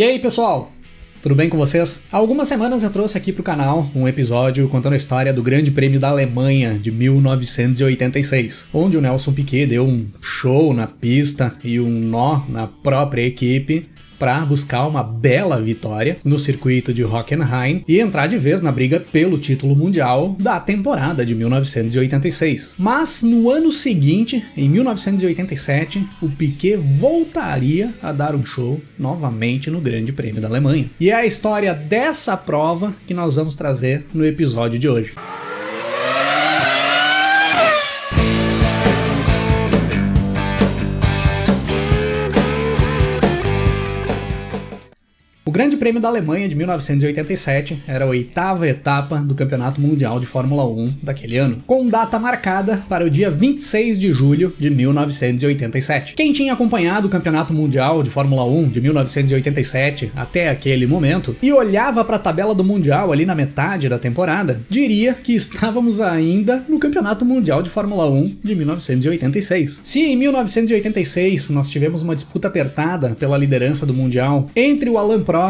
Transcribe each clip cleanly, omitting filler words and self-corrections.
E aí, pessoal? Tudo bem com vocês? Há algumas semanas eu trouxe aqui pro canal um episódio contando a história do Grande Prêmio da Alemanha de 1986, onde o Nelson Piquet deu um show na pista e um nó na própria equipe para buscar uma bela vitória no circuito de Hockenheim e entrar de vez na briga pelo título mundial da temporada de 1986. Mas no ano seguinte, em 1987, o Piquet voltaria a dar um show novamente no Grande Prêmio da Alemanha. E é a história dessa prova que nós vamos trazer no episódio de hoje. O Grande Prêmio da Alemanha de 1987 era a 8ª etapa do Campeonato Mundial de Fórmula 1 daquele ano, com data marcada para o dia 26 de julho de 1987. Quem tinha acompanhado o Campeonato Mundial de Fórmula 1 de 1987 até aquele momento e olhava para a tabela do Mundial ali na metade da temporada, diria que estávamos ainda no Campeonato Mundial de Fórmula 1 de 1986. Se em 1986 nós tivemos uma disputa apertada pela liderança do Mundial entre o Alain Prost,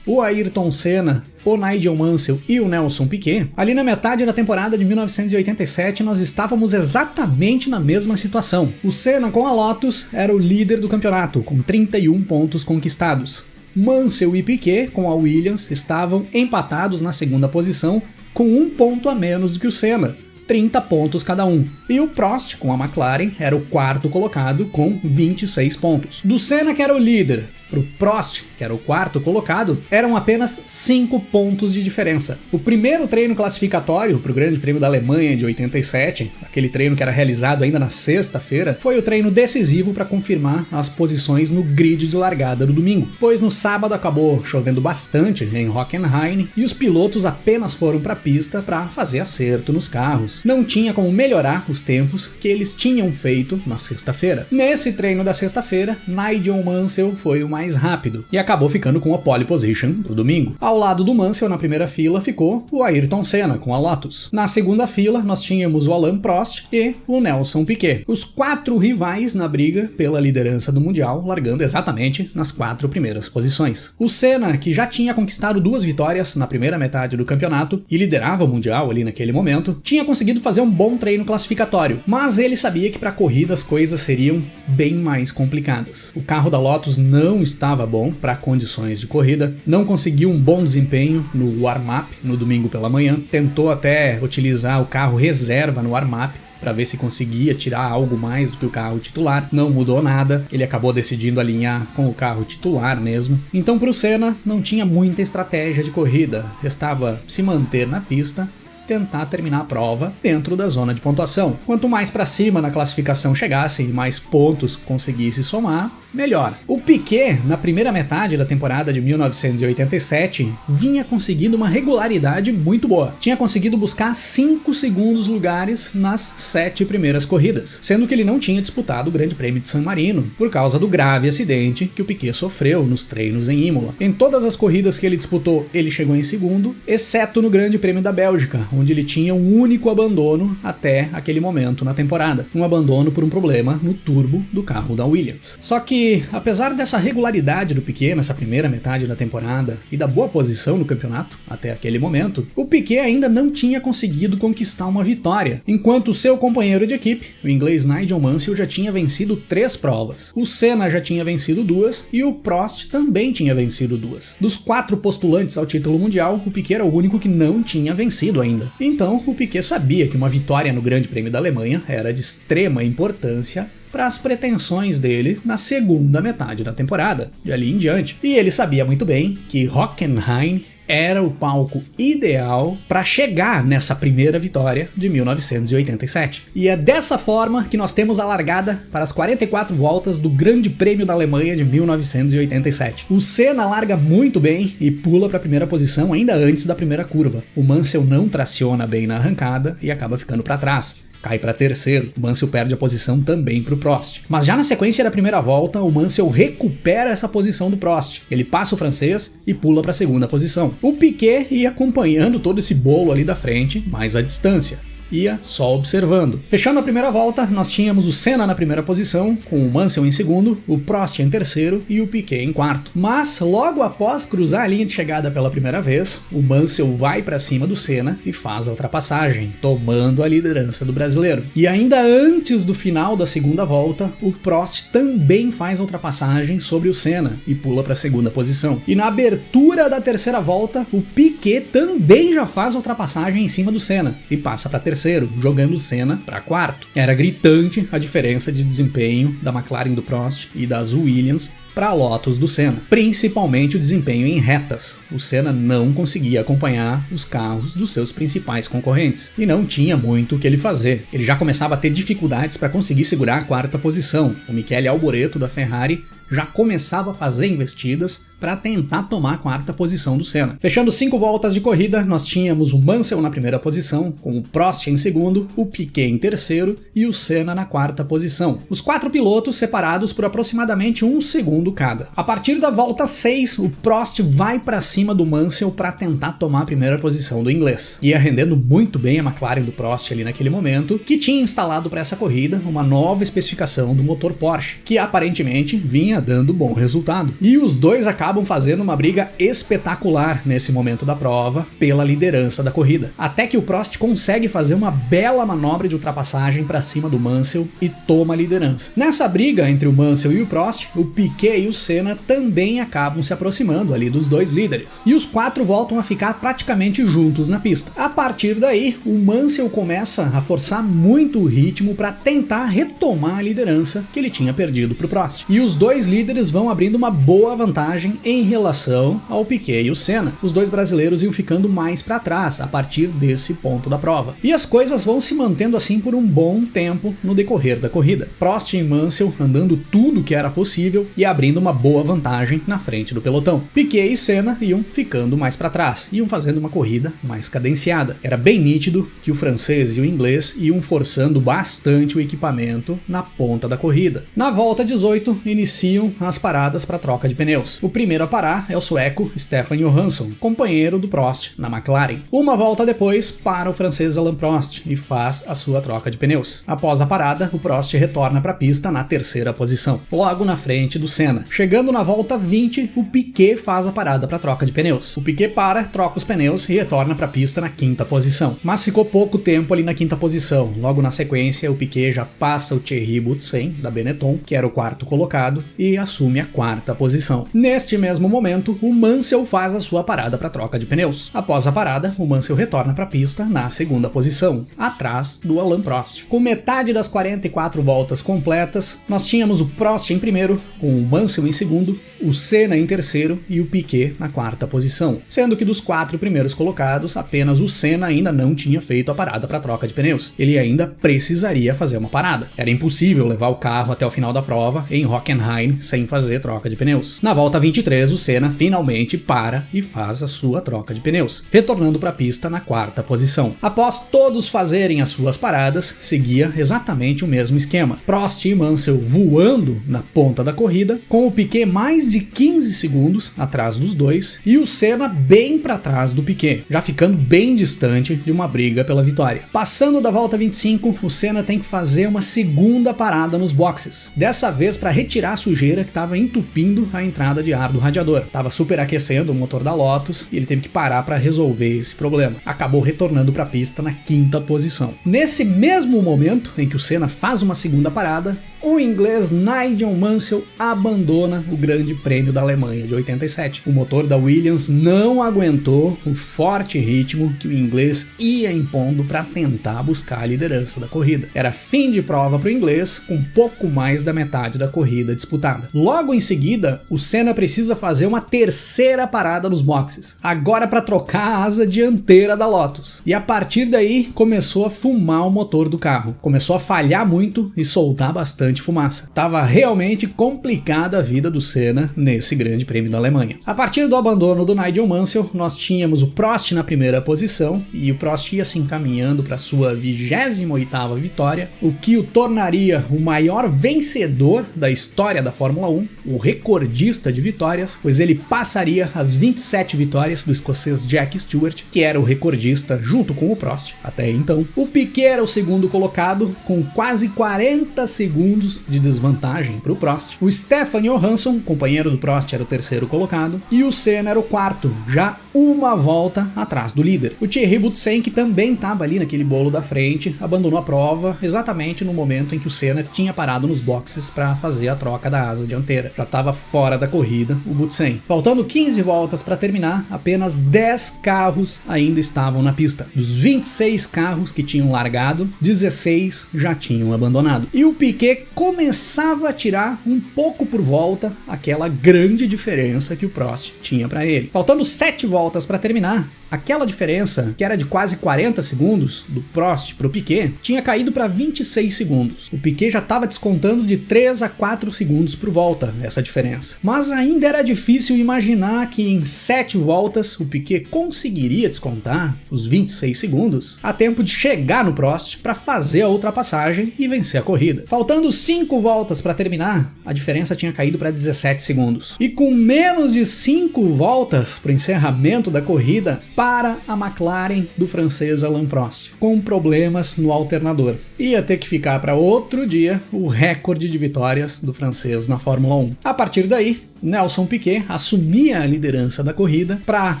o Ayrton Senna, o Nigel Mansell e o Nelson Piquet, ali na metade da temporada de 1987 nós estávamos exatamente na mesma situação. O Senna com a Lotus era o líder do campeonato, com 31 pontos conquistados. Mansell e Piquet com a Williams estavam empatados na segunda posição, com um ponto a menos do que o Senna, 30 pontos cada um. E o Prost, com a McLaren, era o quarto colocado com 26 pontos. Do Senna, que era o líder, pro Prost, que era o quarto colocado, eram apenas 5 pontos de diferença. O primeiro treino classificatório para o Grande Prêmio da Alemanha de 87, aquele treino que era realizado ainda na sexta-feira, foi o treino decisivo para confirmar as posições no grid de largada do domingo, pois no sábado acabou chovendo bastante em Hockenheim e os pilotos apenas foram para a pista para fazer acerto nos carros. Não tinha como melhorar os tempos que eles tinham feito na sexta-feira. Nesse treino da sexta-feira, Nigel Mansell foi o mais rápido e acabou ficando com a pole position do domingo. Ao lado do Mansell, na primeira fila, ficou o Ayrton Senna com a Lotus. Na segunda fila, nós tínhamos o Alain Prost e o Nelson Piquet, os 4 rivais na briga pela liderança do Mundial, largando exatamente nas 4 primeiras posições. O Senna, que já tinha conquistado 2 vitórias na primeira metade do campeonato e liderava o Mundial ali naquele momento, tinha conseguido fazer um bom treino classificatório, mas ele sabia que para a corrida as coisas seriam bem mais complicadas. O carro da Lotus não estava bom para condições de corrida, não conseguiu um bom desempenho no warm-up no domingo pela manhã, tentou até utilizar o carro reserva no warm-up para ver se conseguia tirar algo mais do que o carro titular, não mudou nada, ele acabou decidindo alinhar com o carro titular mesmo. Então para o Senna não tinha muita estratégia de corrida, restava se manter na pista, tentar terminar a prova dentro da zona de pontuação. Quanto mais para cima na classificação chegasse e mais pontos conseguisse somar, melhor. O Piquet, na primeira metade da temporada de 1987, vinha conseguindo uma regularidade muito boa. Tinha conseguido buscar 5 segundos lugares nas 7 primeiras corridas, sendo que ele não tinha disputado o Grande Prêmio de San Marino, por causa do grave acidente que o Piquet sofreu nos treinos em Imola. Em todas as corridas que ele disputou, ele chegou em segundo, exceto no Grande Prêmio da Bélgica, onde ele tinha um único abandono até aquele momento na temporada. Um abandono por um problema no turbo do carro da Williams. Só que, apesar dessa regularidade do Piquet nessa primeira metade da temporada e da boa posição no campeonato até aquele momento, o Piquet ainda não tinha conseguido conquistar uma vitória, enquanto seu companheiro de equipe, o inglês Nigel Mansell, já tinha vencido 3 provas. O Senna já tinha vencido 2 e o Prost também tinha vencido 2. Dos 4 postulantes ao título mundial, o Piquet era o único que não tinha vencido ainda. Então, o Piquet sabia que uma vitória no Grande Prêmio da Alemanha era de extrema importância para as pretensões dele na segunda metade da temporada, de ali em diante. E ele sabia muito bem que Hockenheim era o palco ideal para chegar nessa primeira vitória de 1987. E é dessa forma que nós temos a largada para as 44 voltas do Grande Prêmio da Alemanha de 1987. O Senna larga muito bem e pula para a primeira posição ainda antes da primeira curva. O Mansell não traciona bem na arrancada e acaba ficando para trás. Cai para terceiro, o Mansell perde a posição também para o Prost. Mas já na sequência da primeira volta, o Mansell recupera essa posição do Prost. Ele passa o francês e pula para a segunda posição. O Piquet ia acompanhando todo esse bolo ali da frente, mas à distância. ia só observando. Fechando a primeira volta, nós tínhamos o Senna na primeira posição, com o Mansell em segundo, o Prost em terceiro e o Piquet em quarto. Mas logo após cruzar a linha de chegada pela primeira vez, o Mansell vai para cima do Senna e faz a ultrapassagem, tomando a liderança do brasileiro. E ainda antes do final da segunda volta, o Prost também faz a ultrapassagem sobre o Senna e pula para a segunda posição. E na abertura da terceira volta, o Piquet também já faz a ultrapassagem em cima do Senna e passa para terceiro, jogando o Senna para quarto. Era gritante a diferença de desempenho da McLaren do Prost e das Williams para a Lotus do Senna, principalmente o desempenho em retas. O Senna não conseguia acompanhar os carros dos seus principais concorrentes e não tinha muito o que ele fazer. Ele já começava a ter dificuldades para conseguir segurar a quarta posição. O Michele Alboreto da Ferrari já começava a fazer investidas para tentar tomar a quarta posição do Senna. Fechando 5 voltas de corrida, nós tínhamos o Mansell na primeira posição, com o Prost em segundo, o Piquet em terceiro e o Senna na quarta posição. Os 4 pilotos separados por aproximadamente 1 segundo cada. A partir da volta 6, o Prost vai para cima do Mansell para tentar tomar a primeira posição do inglês. Ia rendendo muito bem a McLaren do Prost ali naquele momento, que tinha instalado para essa corrida uma nova especificação do motor Porsche, que aparentemente vinha dando bom resultado. E os dois acabam fazendo uma briga espetacular nesse momento da prova pela liderança da corrida. Até que o Prost consegue fazer uma bela manobra de ultrapassagem para cima do Mansell e toma a liderança. Nessa briga entre o Mansell e o Prost, o Piquet e o Senna também acabam se aproximando ali dos dois líderes. E os 4 voltam a ficar praticamente juntos na pista. A partir daí, o Mansell começa a forçar muito o ritmo para tentar retomar a liderança que ele tinha perdido para o Prost. E os dois líderes vão abrindo uma boa vantagem em relação ao Piquet e o Senna. Os dois brasileiros iam ficando mais para trás a partir desse ponto da prova. E as coisas vão se mantendo assim por um bom tempo no decorrer da corrida. Prost e Mansell andando tudo que era possível e abrindo uma boa vantagem na frente do pelotão. Piquet e Senna iam ficando mais para trás, iam fazendo uma corrida mais cadenciada. Era bem nítido que o francês e o inglês iam forçando bastante o equipamento na ponta da corrida. Na volta 18, iniciam as paradas para troca de pneus. O primeiro a parar é o sueco Stefan Johansson, companheiro do Prost na McLaren. Uma volta depois, para o francês Alain Prost e faz a sua troca de pneus. Após a parada, o Prost retorna para a pista na terceira posição, logo na frente do Senna. Chegando na volta 20, o Piquet faz a parada para troca de pneus. O Piquet para, troca os pneus e retorna para a pista na quinta posição. Mas ficou pouco tempo ali na quinta posição. Logo na sequência, o Piquet já passa o Thierry Boutsen da Benetton, que era o quarto colocado, e assume a quarta posição. Neste mesmo momento, o Mansell faz a sua parada para troca de pneus. Após a parada, o Mansell retorna para a pista na segunda posição, atrás do Alain Prost. Com metade das 44 voltas completas, nós tínhamos o Prost em primeiro, com o Mansell em segundo, o Senna em terceiro e o Piquet na quarta posição, sendo que dos 4 primeiros colocados, apenas o Senna ainda não tinha feito a parada para troca de pneus. Ele ainda precisaria fazer uma parada. Era impossível levar o carro até o final da prova em Hockenheim sem fazer troca de pneus. Na volta 23, o Senna finalmente para e faz a sua troca de pneus, retornando para a pista na quarta posição. Após todos fazerem as suas paradas, seguia exatamente o mesmo esquema. Prost e Mansell voando na ponta da corrida, com o Piquet mais de 15 segundos atrás dos dois e o Senna bem para trás do Piquet, já ficando bem distante de uma briga pela vitória. Passando da volta 25, o Senna tem que fazer uma segunda parada nos boxes, dessa vez para retirar a sujeira que estava entupindo a entrada de ar do radiador. Estava superaquecendo o motor da Lotus e ele teve que parar para resolver esse problema. Acabou retornando para a pista na quinta posição. Nesse mesmo momento em que o Senna faz uma segunda parada, o inglês Nigel Mansell abandona o Grande Prêmio da Alemanha de 87. O motor da Williams não aguentou o forte ritmo que o inglês ia impondo para tentar buscar a liderança da corrida. Era fim de prova para o inglês, com pouco mais da metade da corrida disputada. Logo em seguida, o Senna precisa fazer uma terceira parada nos boxes, agora para trocar a asa dianteira da Lotus. E a partir daí, começou a fumar o motor do carro. Começou a falhar muito e soltar bastante bastante fumaça. Tava realmente complicada a vida do Senna nesse grande prêmio da Alemanha. A partir do abandono do Nigel Mansell, nós tínhamos o Prost na primeira posição, e o Prost ia se encaminhando para sua 28ª vitória, o que o tornaria o maior vencedor da história da Fórmula 1, o recordista de vitórias, pois ele passaria as 27 vitórias do escocês Jack Stewart, que era o recordista junto com o Prost até então. O Piquet era o segundo colocado, com quase 40 segundos de desvantagem para o Prost. O Stefan Johansson, companheiro do Prost, era o terceiro colocado, e o Senna era o quarto, já uma volta atrás do líder. O Thierry Boutsen, que também estava ali naquele bolo da frente, abandonou a prova exatamente no momento em que o Senna tinha parado nos boxes para fazer a troca da asa dianteira. Já estava fora da corrida o Boutsen. Faltando 15 voltas para terminar, apenas 10 carros ainda estavam na pista. Dos 26 carros que tinham largado, 16 já tinham abandonado. E o Piquet começava a tirar um pouco por volta aquela grande diferença que o Prost tinha para ele. Faltando 7 voltas para terminar, aquela diferença, que era de quase 40 segundos do Prost para o Piquet, tinha caído para 26 segundos. O Piquet já estava descontando de 3 a 4 segundos por volta essa diferença. Mas ainda era difícil imaginar que em 7 voltas o Piquet conseguiria descontar os 26 segundos a tempo de chegar no Prost para fazer a ultrapassagem e vencer a corrida. Faltando 5 voltas para terminar, a diferença tinha caído para 17 segundos. E com menos de 5 voltas para o encerramento da corrida, para a McLaren do francês Alain Prost, com problemas no alternador. Ia ter que ficar para outro dia o recorde de vitórias do francês na Fórmula 1. A partir daí, Nelson Piquet assumia a liderança da corrida para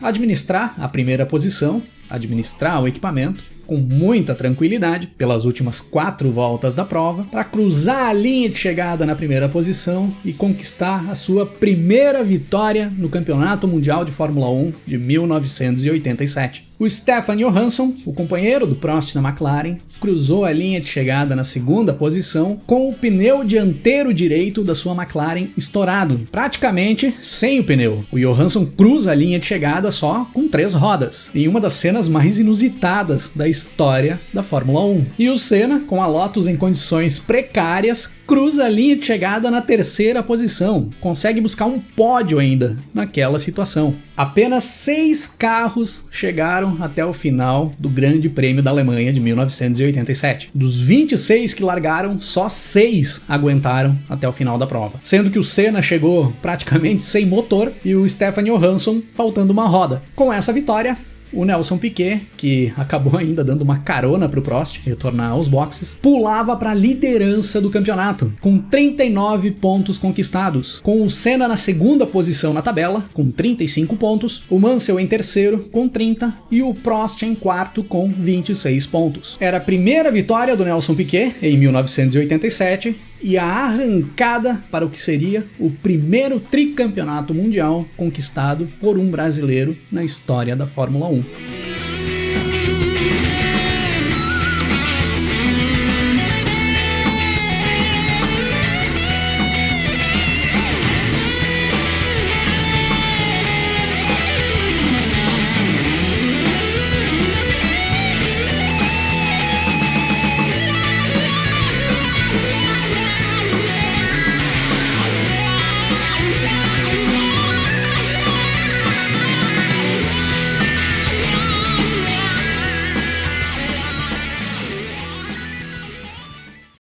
administrar a primeira posição, administrar o equipamento, com muita tranquilidade pelas últimas 4 voltas da prova, para cruzar a linha de chegada na primeira posição e conquistar a sua primeira vitória no Campeonato Mundial de Fórmula 1 de 1987. O Stefan Johansson, o companheiro do Prost na McLaren, cruzou a linha de chegada na segunda posição com o pneu dianteiro direito da sua McLaren estourado, praticamente sem o pneu. O Johansson cruza a linha de chegada só com 3 rodas, em uma das cenas mais inusitadas da história da Fórmula 1. E o Senna, com a Lotus em condições precárias, cruza a linha de chegada na terceira posição, consegue buscar um pódio ainda naquela situação. Apenas 6 carros chegaram até o final do Grande Prêmio da Alemanha de 1987. Dos 26 que largaram, só 6 aguentaram até o final da prova, sendo que o Senna chegou praticamente sem motor e o Stefan Johansson faltando uma roda. Com essa vitória, o Nelson Piquet, que acabou ainda dando uma carona para o Prost retornar aos boxes, pulava para a liderança do campeonato, com 39 pontos conquistados, com o Senna na segunda posição na tabela, com 35 pontos, o Mansell em terceiro, com 30, e o Prost em quarto, com 26 pontos. Era a primeira vitória do Nelson Piquet em 1987, e a arrancada para o que seria o primeiro tricampeonato mundial conquistado por um brasileiro na história da Fórmula 1.